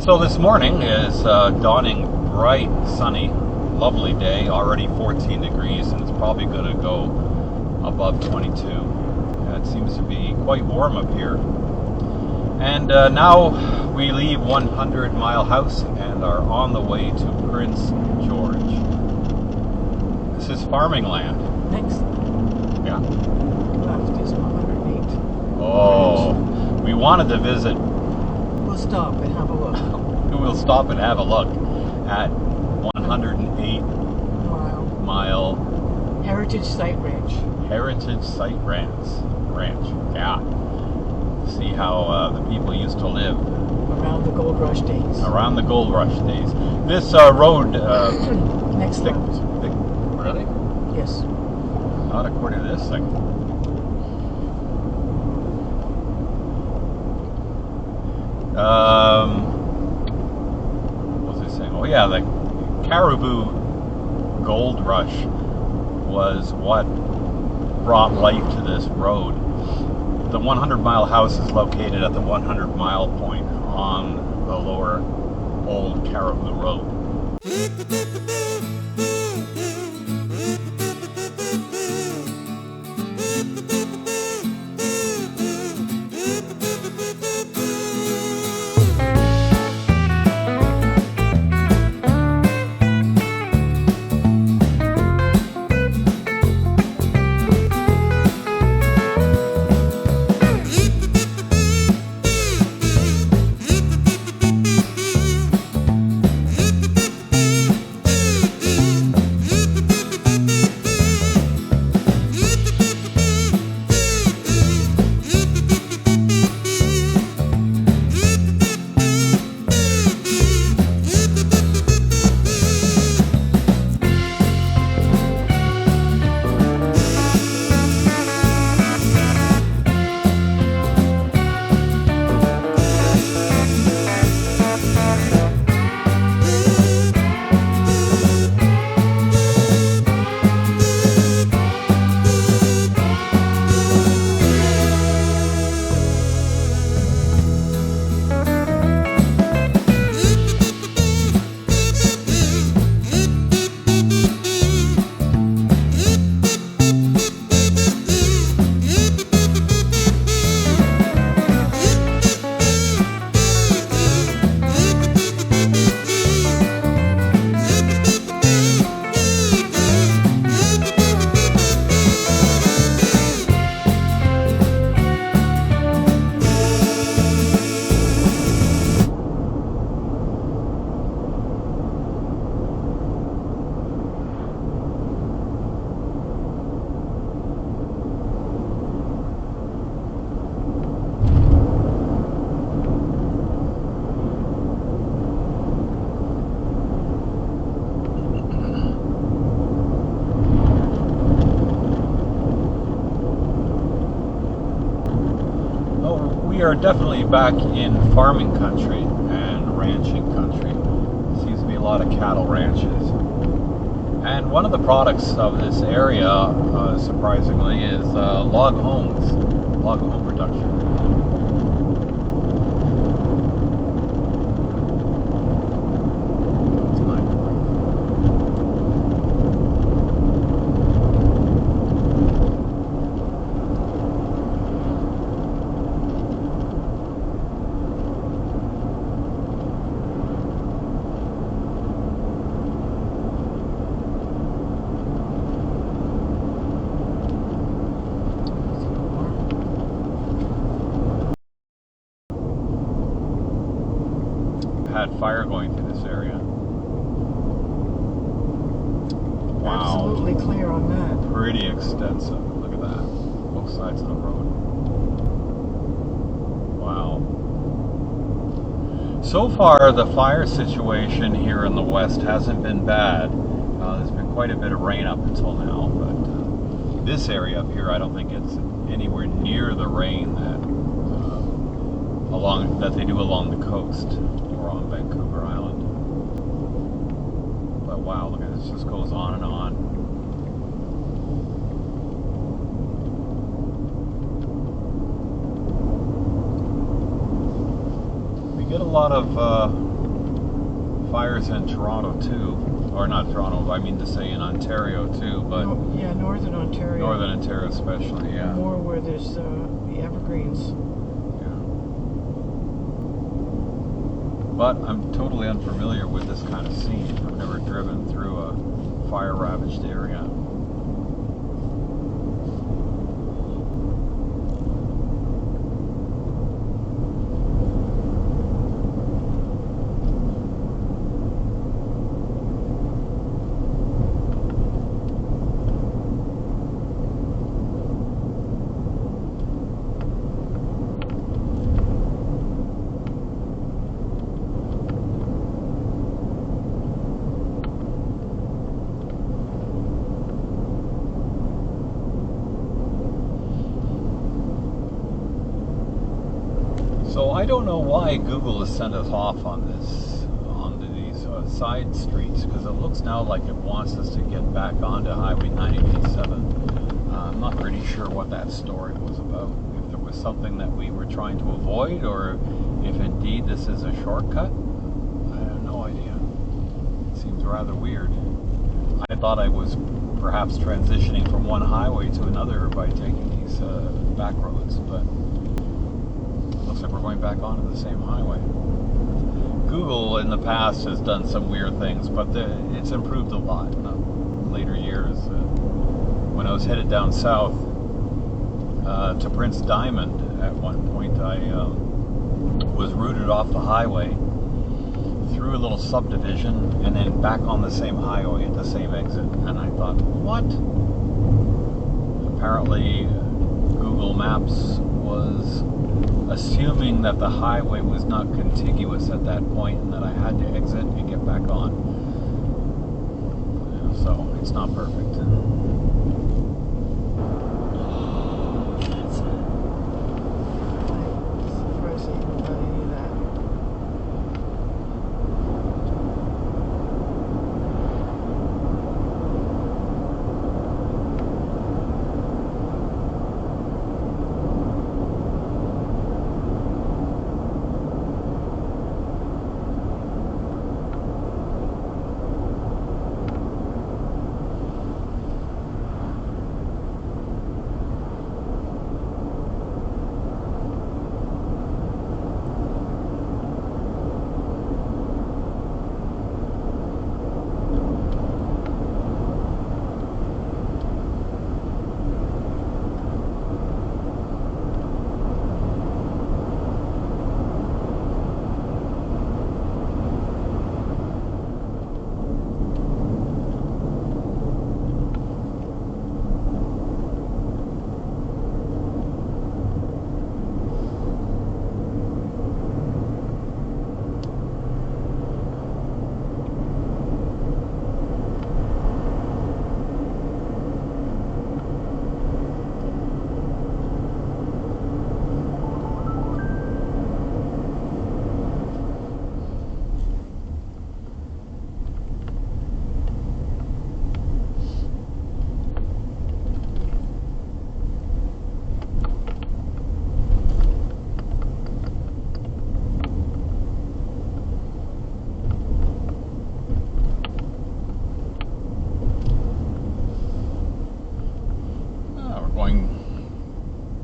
So this morning is dawning bright, sunny, lovely day, already 14 degrees, and it's probably going to go above 22. It seems to be quite warm up here. And now we leave 100 Mile House and are on the way to Prince George. This is farming land. Next Yeah. left is 108. Oh, we wanted to visit. We'll stop and have a look. We'll stop and have a look at 108 Mile Heritage Site Ranch. Heritage Site Ranch. Yeah. See how the people used to live Around the Gold Rush days. around the Gold Rush days. This road. Next left. Really? Yes. Not according to this thing. What was I saying? Oh yeah, the Caribou Gold Rush was what brought life to this road. The 100 Mile House is located at the 100 Mile point on the lower Old Caribou Road. We are definitely back in farming country and ranching country. Seems to be a lot of cattle ranches. And one of the products of this area, surprisingly, is log home production. had fire going through this area. Wow. Absolutely clear on that. Pretty extensive. Look at that. Both sides of the road. Wow. So far, the fire situation here in the west hasn't been bad. There's been quite a bit of rain up until now, but this area up here, I don't think it's anywhere near the rain that they do along the coast or on Vancouver Island. But wow, look at this, just goes on and on. We get a lot of fires in Toronto too, or not Toronto, I mean to say in Ontario too, but Yeah, Northern Ontario. Northern Ontario especially, yeah. More where there's the evergreens. But I'm totally unfamiliar with this kind of scene. I've never driven through a fire-ravaged area. So I don't know why Google has sent us off on these side streets, because it looks now like it wants us to get back onto Highway 987. I'm not really sure what that story was about. If there was something that we were trying to avoid, or if indeed this is a shortcut. I have no idea. It seems rather weird. I thought I was perhaps transitioning from one highway to another by taking these back roads, but looks like we're going back onto the same highway. Google in the past has done some weird things, but it's improved a lot in the later years. When I was headed down south to Prince Diamond, at one point I was routed off the highway through a little subdivision and then back on the same highway at the same exit. And I thought, what? Apparently Google Maps was assuming that the highway was not contiguous at that point and that I had to exit and get back on. So it's not perfect.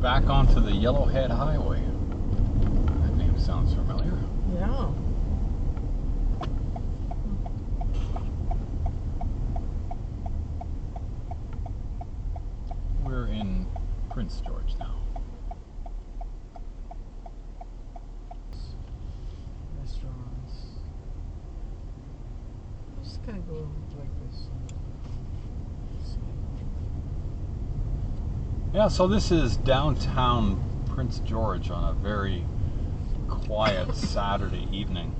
Back onto the Yellowhead Highway. That name sounds familiar. Yeah. We're in Prince George now. Restaurants. gonna go like this. Yeah, so this is downtown Prince George on a very quiet Saturday evening.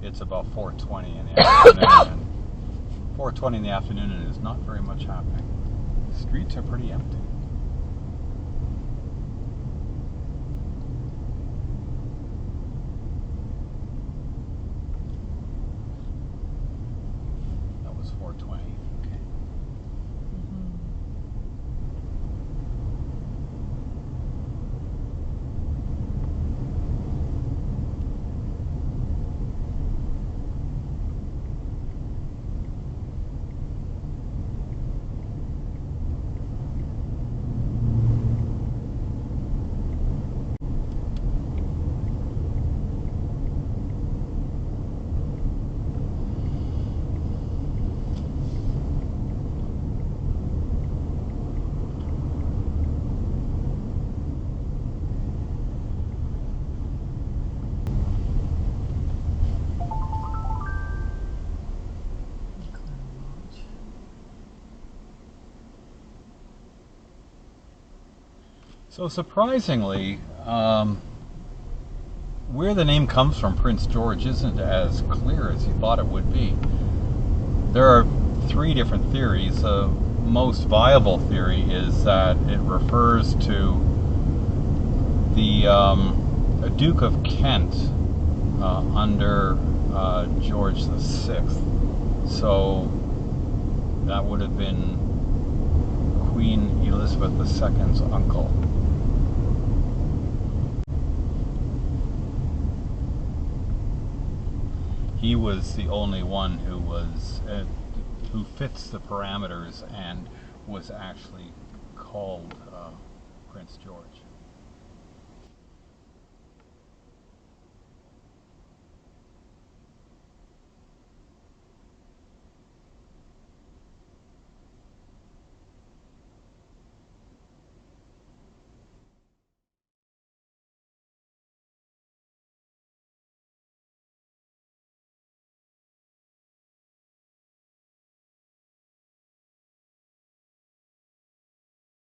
It's about 4:20 in the afternoon. And 4:20 in the afternoon, and there's not very much happening. The streets are pretty empty. That was 4:20. Okay. So surprisingly, where the name comes from, Prince George, isn't as clear as you thought it would be. There are three different theories. The most viable theory is that it refers to the Duke of Kent under George VI. So that would have been Queen Elizabeth II's uncle. He was the only one who was who fits the parameters and was actually called Prince George.